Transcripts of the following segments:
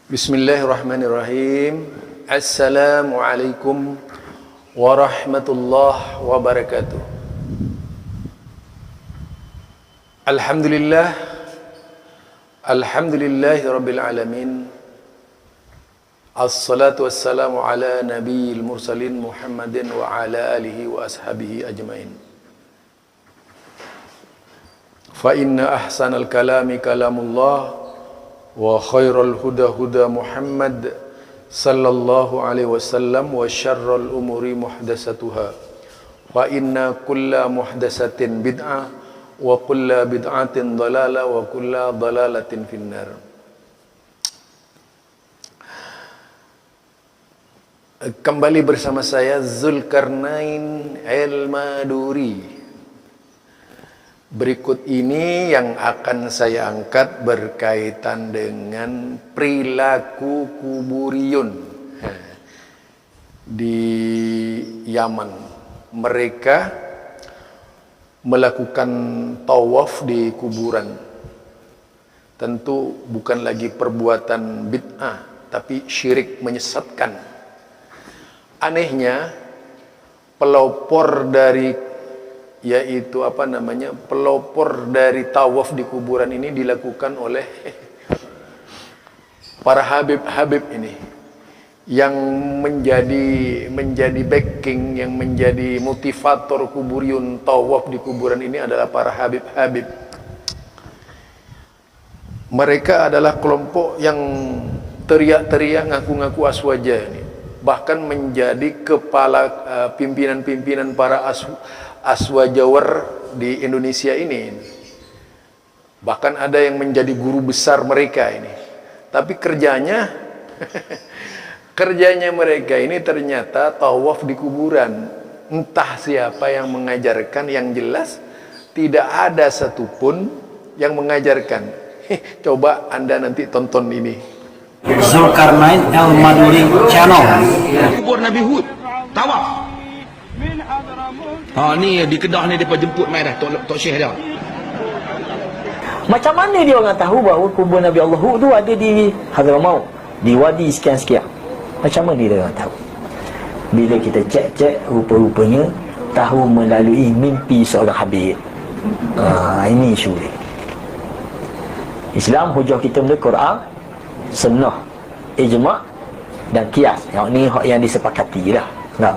Bismillahirrahmanirrahim. Assalamualaikum warahmatullahi wabarakatuh. Alhamdulillah. Alhamdulillahi rabbil alamin. Assalatu wassalamu ala nabiyil mursalin Muhammadin wa ala alihi wa ashabihi ajmain. Fa inna ahsanal kalami kalamullah wa khairal huda huda Muhammad sallallahu alaihi wasallam wa syarrul umuri muhdatsatuha wa inna kulla muhdatsatin bid'ah wa kulla bid'atin dhalalah wa kulla dhalalatin finnar. Kembali bersama saya Zulkarnain Al-Maduri. Berikut ini yang akan saya angkat berkaitan dengan perilaku kuburiyun di Yaman. Mereka melakukan tawaf di kuburan. Tentu bukan lagi perbuatan bid'ah, tapi syirik menyesatkan. Anehnya, pelopor dari pelopor dari tawaf di kuburan ini dilakukan oleh para habib-habib ini yang menjadi backing, yang menjadi motivator kuburiyun tawaf di kuburan ini adalah para habib-habib. Mereka adalah kelompok yang teriak-teriak ngaku-ngaku aswaja ini, bahkan menjadi kepala pimpinan-pimpinan para aswajawar di Indonesia ini. Bahkan ada yang menjadi guru besar mereka ini. Tapi kerjanya mereka ini ternyata tawaf di kuburan. Entah siapa yang mengajarkan, yang jelas tidak ada satupun yang mengajarkan. Coba Anda nanti tonton ini. Zulkarnain Al-Maduri Channel. Kubur Nabi Hud, tawaf. Ni di Kedah ni depa jemput mai dah Tok Syekh dah. Macam mana dia orang tahu bahawa kubur Nabi Allah Hud tu ada di Hadramaut, di wadi sekian-sekian? Macam mana dia orang tahu? Bila kita cek-cek, rupa-rupanya tahu melalui mimpi seorang habib. Ini isu dia. Islam hujah kita benda Quran, sunnah, ijma' dan qiyas. Yang ni hak yang disepakati dah. Nah,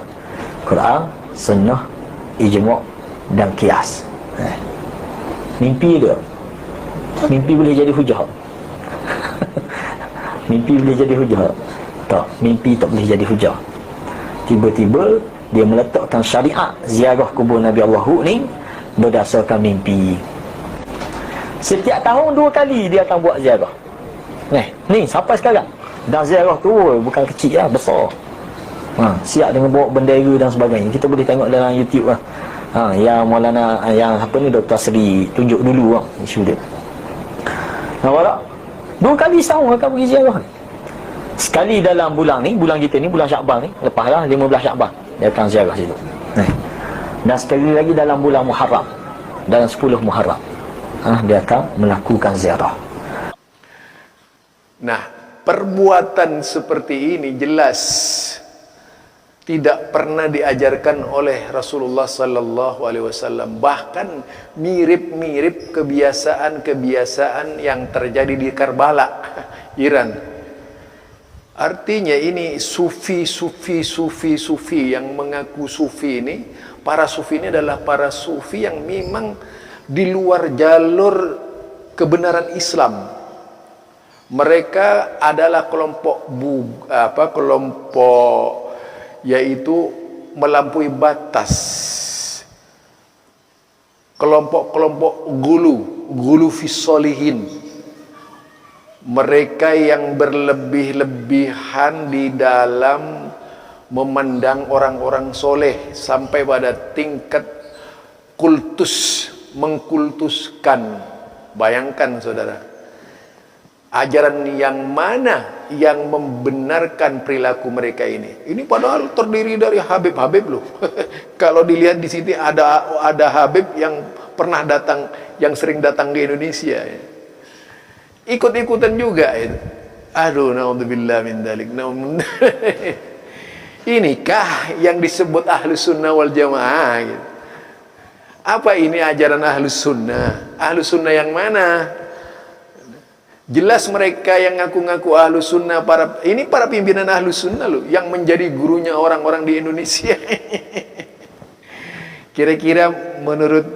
Quran, sunnah, ijma' dan qiyas. Mimpi dia. Mimpi boleh jadi hujah. Mimpi boleh jadi hujah. Tak, mimpi tak boleh jadi hujah. Tiba-tiba dia meletakkan syariat ziarah kubur Nabi Allah ni berdasarkan mimpi. Setiap tahun 2 kali dia akan buat ziarah. Ni sampai sekarang. Dan ziarah tu bukan kecil lah, besar. Siap dengan bawa bendera dan sebagainya. Kita boleh tengok dalam YouTube lah. Yang Maulana, yang apa ni, Dr. Sri tunjuk dulu lah isu dia. Nampak tak? 2 kali setahun akan pergi ziarah. Sekali dalam bulan ni, bulan kita ni, bulan Syakban ni, lepas lah 15 Syakban dia akan ziarah situ. Dan sekali lagi dalam bulan Muharram, dalam 10 Muharram, dia akan melakukan ziarah. Nah, perbuatan seperti ini jelas tidak pernah diajarkan oleh Rasulullah sallallahu alaihi wasallam. Bahkan mirip-mirip kebiasaan-kebiasaan yang terjadi di Karbala, Iran. Artinya ini sufi yang mengaku sufi ini, para sufi ini adalah para sufi yang memang di luar jalur kebenaran Islam. Mereka adalah kelompok yaitu melampaui batas. Kelompok-kelompok gulu fis solihin. Mereka yang berlebih-lebihan di dalam memandang orang-orang soleh sampai pada tingkat kultus, mengkultuskan. Bayangkan saudara, ajaran yang mana yang membenarkan perilaku mereka ini? Ini padahal terdiri dari habib-habib loh. Kalau dilihat di sini ada habib yang pernah datang, yang sering datang ke Indonesia. Ikut-ikutan juga itu. Aduh, naudzubillah min dzalik. Inikah yang disebut Ahlus Sunnah wal Jamaah gitu. Apa ini ajaran Ahlus Sunnah? Ahlus Sunnah yang mana? Jelas mereka yang ngaku-ngaku Ahlus Sunnah, ini para pimpinan Ahlus Sunnah loh, yang menjadi gurunya orang-orang di Indonesia. Kira-kira menurut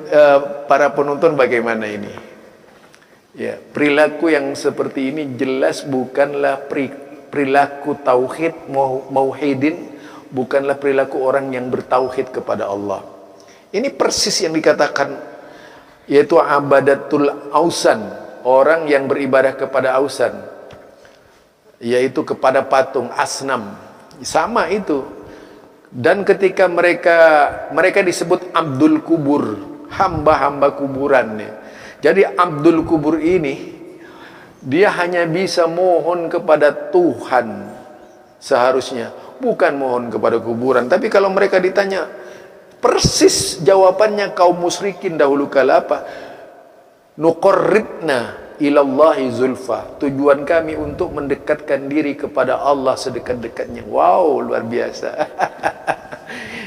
para penonton bagaimana ini? Ya, perilaku yang seperti ini jelas bukanlah perilaku tauhid mauhidin, bukanlah perilaku orang yang bertauhid kepada Allah. Ini persis yang dikatakan, yaitu abadatul ausan, orang yang beribadah kepada ausan, yaitu kepada patung asnam, sama itu. Dan ketika mereka disebut Abdul Kubur, hamba-hamba kuburan. Jadi Abdul Kubur ini dia hanya bisa mohon kepada Tuhan seharusnya, bukan mohon kepada kuburan. Tapi kalau mereka ditanya, persis jawabannya kaum musyrikin dahulu kala apa? Nuqarribna ilallahi zulfa. Tujuan kami untuk mendekatkan diri kepada Allah sedekat-dekatnya. Wow, luar biasa.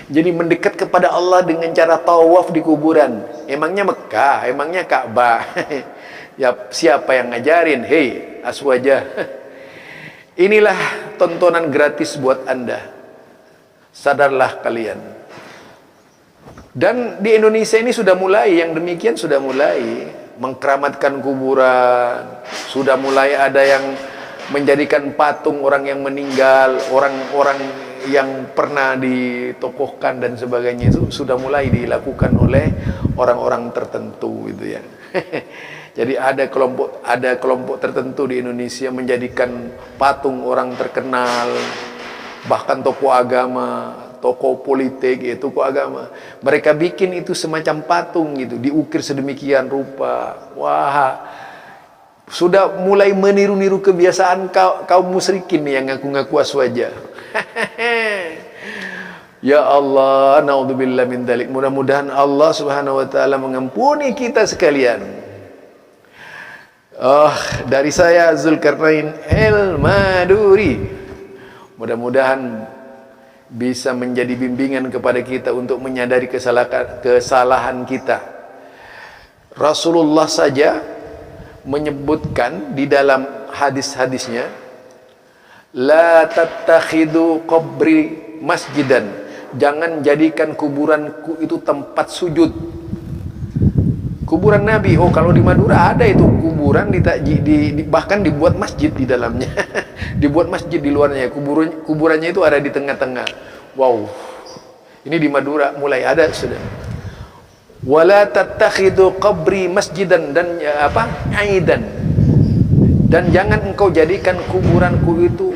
Jadi mendekat kepada Allah dengan cara tawaf di kuburan. Emangnya Mekah, emangnya Ka'bah. Ya, siapa yang ngajarin? Hei, aswaja. Inilah tontonan gratis buat Anda. Sadarlah kalian. Dan di Indonesia ini sudah mulai, yang demikian sudah mulai mengkeramatkan kuburan. Sudah mulai ada yang menjadikan patung orang yang meninggal, orang-orang yang pernah ditokohkan dan sebagainya, itu sudah mulai dilakukan oleh orang-orang tertentu gitu ya. Jadi ada kelompok tertentu di Indonesia menjadikan patung orang terkenal, bahkan tokoh agama, tokoh politik, tokoh agama. Mereka bikin itu semacam patung gitu, diukir sedemikian rupa. Wah, sudah mulai meniru-niru kebiasaan kaum musyrikin yang ngaku-ngaku aswaja. Ya Allah, naudzubillah min dzalik. Mudah-mudahan Allah Subhanahu wa taala mengampuni kita sekalian. Dari saya Zulkarnain El-Maduri. Mudah-mudahan bisa menjadi bimbingan kepada kita untuk menyadari kesalahan kita. Rasulullah saja menyebutkan di dalam hadis-hadisnya, la tattakhidu qabri masjidan, jangan jadikan kuburanku itu tempat sujud. Kuburan Nabi, kalau di Madura ada itu kuburan, bahkan dibuat masjid di dalamnya. Dibuat masjid di luarnya, kuburannya itu ada di tengah-tengah. Wow, ini di Madura mulai ada sudah. Wala tattakhidu qabri masjidan, dan aidan, dan jangan engkau jadikan kuburanku itu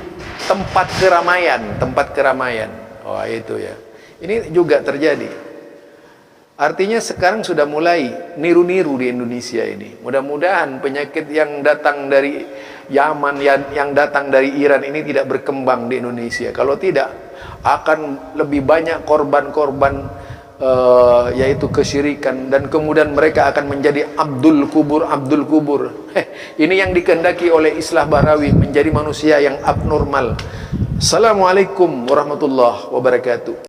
tempat keramaian. Wah, itu ya. Ini juga terjadi. Artinya sekarang sudah mulai niru-niru di Indonesia ini. Mudah-mudahan penyakit yang datang dari Yaman, yang datang dari Iran ini tidak berkembang di Indonesia. Kalau tidak, akan lebih banyak korban-korban yaitu kesyirikan, dan kemudian mereka akan menjadi Abdul Kubur. Ini yang dikehendaki oleh Islah Bahrawi, menjadi manusia yang abnormal. Assalamualaikum warahmatullahi wabarakatuh.